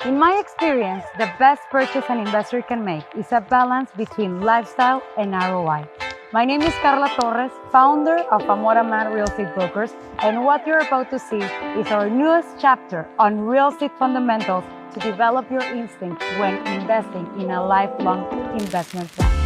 In my experience, the best purchase an investor can make is a balance between lifestyle and ROI. My name is Carla Torres, founder of Amora Man Real Estate Brokers, and what you're about to see is our newest chapter on real estate fundamentals to develop your instinct when investing in a lifelong investment plan.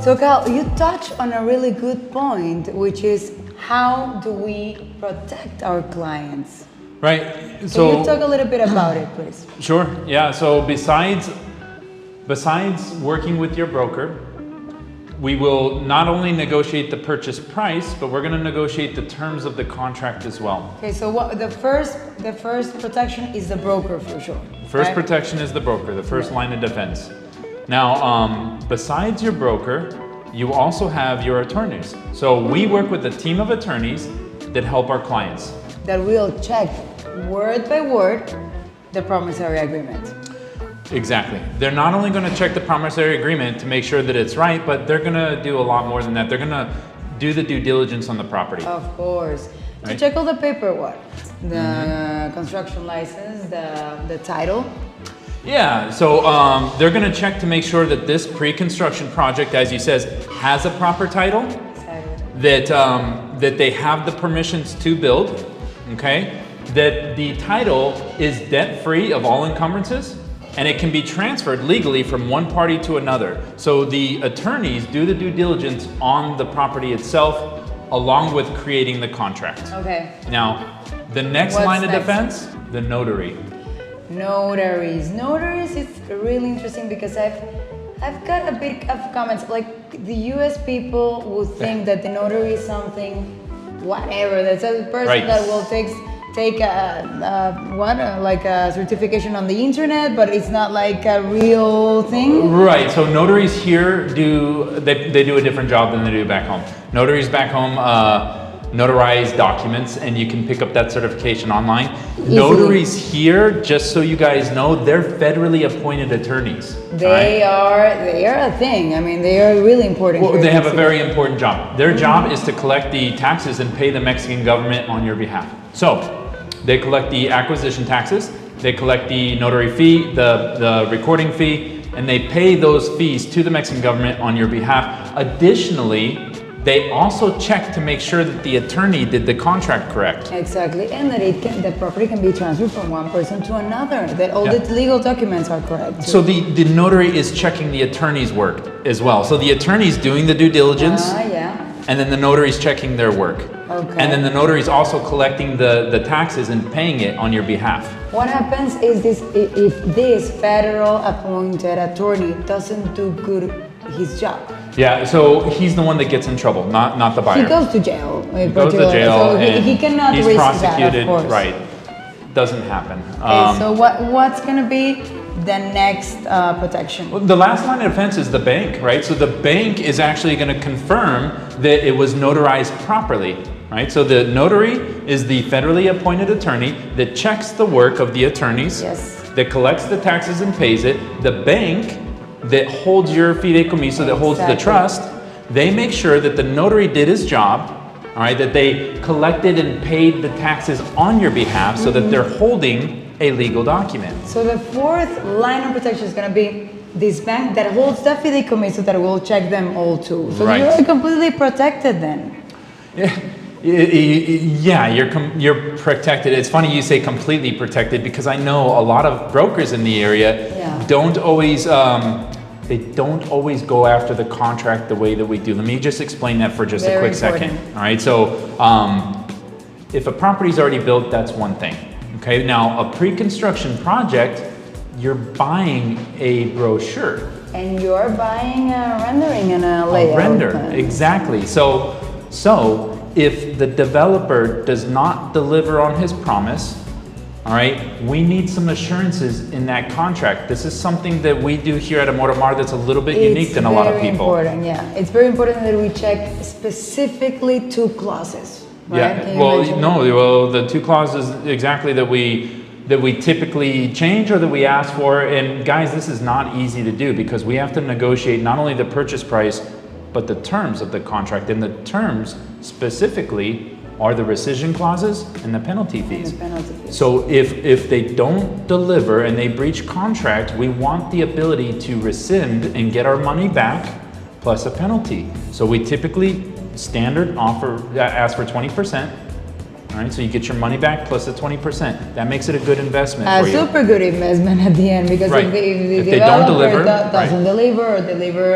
So Cal, you touch on a really good point, which is how do we protect our clients? Right. So can you talk a little bit about it, please? Sure. Yeah. So besides working with your broker, we will not only negotiate the purchase price, but we're going to negotiate the terms of the contract as well. Okay. So what the first protection is the broker for sure. First right? protection is the broker, the first line of defense. Now, besides your broker, you also have your attorneys. So we work with a team of attorneys that help our clients. That will check word by word the promissory agreement. Exactly. They're not only going to check the promissory agreement to make sure that it's right, but they're going to do a lot more than that. They're going to do the due diligence on the property. Of course. Right? To check all the paperwork, the construction license, the title. Yeah, so they're going to check to make sure that this pre-construction project, as you says, has a proper title, that they have the permissions to build, okay, that the title is debt-free of all encumbrances, and it can be transferred legally from one party to another. So the attorneys do the due diligence on the property itself, along with creating the contract. Okay. Now, the next What's line of next? defense, the notary. Notaries is really interesting because I've got a bit of comments like the US people would think that the notary is something whatever, that's a person Right. that will take like a certification on the internet, but it's not like a real thing. Right, so notaries here they do a different job than they do back home. Notaries back home notarize documents, and you can pick up that certification online. Easily. Notaries here, just so you guys know, they're federally appointed attorneys. They are a thing. I mean, they are really important. Well, here they in have a the very city. important job. Their job is to collect the taxes and pay the Mexican government on your behalf. So they collect the acquisition taxes, they collect the notary fee, the recording fee, and they pay those fees to the Mexican government on your behalf. Additionally, they also check to make sure that the attorney did the contract correct. Exactly, and that the property can be transferred from one person to another, that all Yeah. the legal documents are correct. So the notary is checking the attorney's work as well. So the attorney's doing the due diligence, Yeah. and then the notary's checking their work. Okay. And then the notary's also collecting the taxes and paying it on your behalf. What happens is if this federal appointed attorney doesn't do good his job? Yeah, so he's the one that gets in trouble, not the buyer. He goes to jail. He goes to jail, so and he cannot he's risk prosecuted. that, of course. Right, doesn't happen. Okay, so what's gonna be the next protection? Well, the last line of defense is the bank, right? So the bank is actually going to confirm that it was notarized properly, right? So the notary is the federally appointed attorney that checks the work of the attorneys, Yes. that collects the taxes and pays it. The bank that holds your fideicomiso, that holds the Exactly. trust, they make sure that the notary did his job, all right, that they collected and paid the taxes on your behalf so that they're holding a legal document. So the fourth line of protection is going to be this bank that holds the fideicomiso that will check them all too. So Right. you're completely protected then. Yeah, you're protected. It's funny you say completely protected because I know a lot of brokers in the area Yeah. don't always go after the contract the way that we do. Let me just explain that for just a Very quick second. important. All right, so if a property's already built, that's one thing. Okay, now a pre-construction project, you're buying a brochure. And you're buying a rendering and a layout. A render, plan. exactly. So if the developer does not deliver on his promise, all right, we need some assurances in that contract. This is something that we do here at Amora Mar that's a little bit unique than a lot of people. It's very important, yeah. It's very important that we check specifically two clauses, right? Yeah, Can you well, mention no, well, the two clauses exactly that we typically change or that we ask for. And guys, this is not easy to do because we have to negotiate not only the purchase price, but the terms of the contract, and the terms specifically are the rescission clauses and the penalty fees. So if they don't deliver and they breach contract, we want the ability to rescind and get our money back plus a penalty. So we typically standard offer ask for 20%. All right, so you get your money back plus the 20%. That makes it a good investment for you. A super good investment at the end, because Right. if the If they don't developer deliver, doesn't deliver or deliver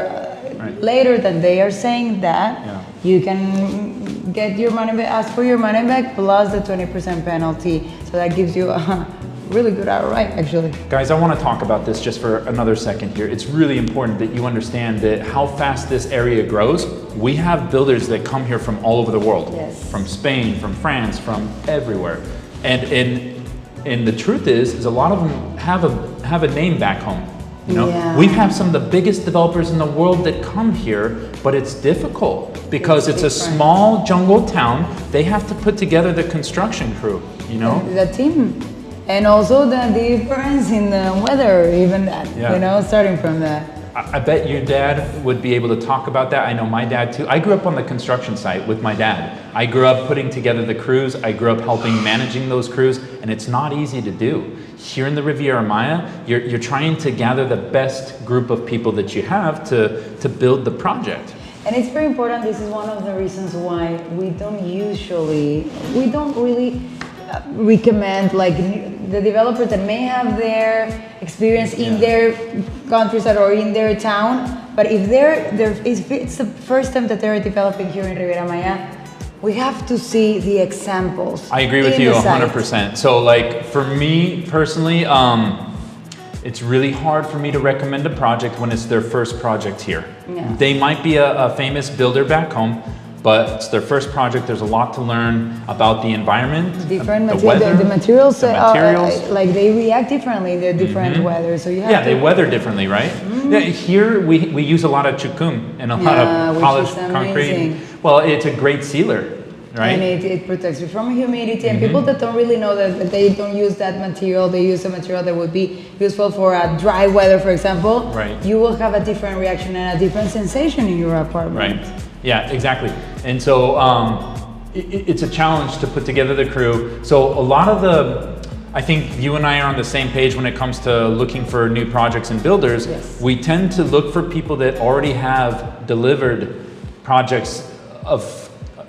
Right. later than they are saying that, Yeah. you can get your money back, ask for your money back plus the 20% penalty. So that gives you a really good ROI, actually. Guys, I want to talk about this just for another second here. It's really important that you understand that how fast this area grows. We have builders that come here from all over the world. Yes. From Spain, from France, from everywhere. And the truth is a lot of them have a name back home. You know, Yeah. we have some of the biggest developers in the world that come here, but it's difficult because it's a different. small jungle town. They have to put together the construction crew, you know? The team. And also the difference in the weather, even that, Yeah. you know, starting from that. I bet your dad would be able to talk about that. I know my dad too. I grew up on the construction site with my dad. I grew up putting together the crews. I grew up helping managing those crews, and it's not easy to do. Here in the Riviera Maya, you're trying to gather the best group of people that you have to build the project. And it's very important. This is one of the reasons why we don't really recommend like the developers that may have their experience in their countryside or in their town, but if it's the first time that they're developing here in Riviera Maya, we have to see the examples. I agree with in you the site. 100%. So like for me personally, it's really hard for me to recommend a project when it's their first project here. Yeah. They might be a famous builder back home, but it's their first project. There's a lot to learn about the environment, Different the material, weather, the materials, the materials. like they react differently in the different weather. So you have Yeah, to, they weather differently, right? Yeah, here we use a lot of chukum and a lot Yeah, of which polished is concrete. amazing. Well, it's a great sealer, right? and it protects you from humidity. And people that don't really know that they don't use that material, they use a material that would be useful for a dry weather, for example. Right. You will have a different reaction and a different sensation in your apartment. Right. Yeah, exactly. And so it's a challenge to put together the crew. So a lot of I think you and I are on the same page when it comes to looking for new projects and builders. Yes. We tend to look for people that already have delivered projects of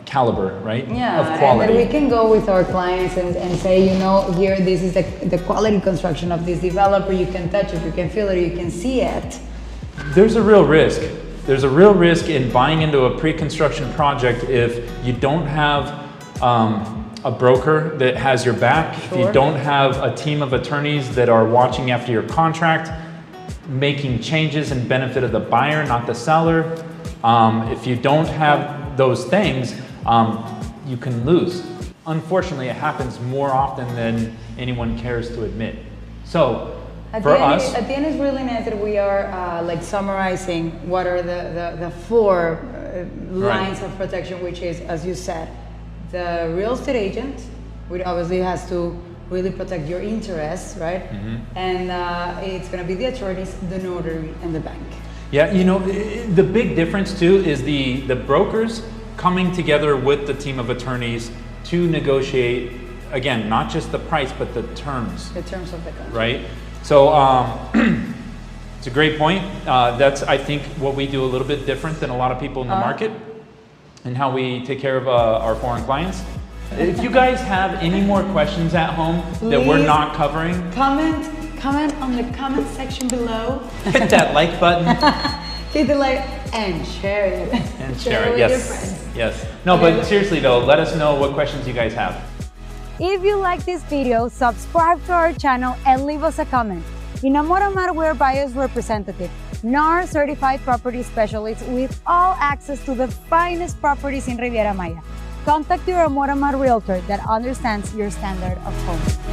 caliber, right? Yeah, of and quality. then we can go with our clients and say, you know, here, this is the quality construction of this developer. You can touch it, you can feel it, you can see it. There's a real risk. There's a real risk in buying into a pre-construction project if you don't have a broker that has your back, if you Sure. don't have a team of attorneys that are watching after your contract, making changes in benefit of the buyer, not the seller. If you don't have those things, you can lose. Unfortunately, it happens more often than anyone cares to admit. So, At for the end, us, at the end, it's really nice that we are like summarizing what are the four lines of protection, which is, as you said, the real estate agent, which obviously has to really protect your interests, right? And it's going to be the attorneys, the notary, and the bank. yeah, you know, the big difference too is the brokers coming together with the team of attorneys to negotiate, again, not just the price, but the terms, The terms of the contract. right? So it's a great point. That's, I think, what we do a little bit different than a lot of people in the market and how we take care of our foreign clients. If you guys have any more questions at home that we're Please not covering, Comment on the comment section below. hit that like button Hit the like and share it. and share it. with Yes, your friends. yes. No, but seriously though, let us know what questions you guys have. If you like this video, subscribe to our channel and leave us a comment. In Amor Amar, we're buyer's representative, NAR certified property specialists with all access to the finest properties in Riviera Maya. Contact your Amor Amar realtor that understands your standard of home.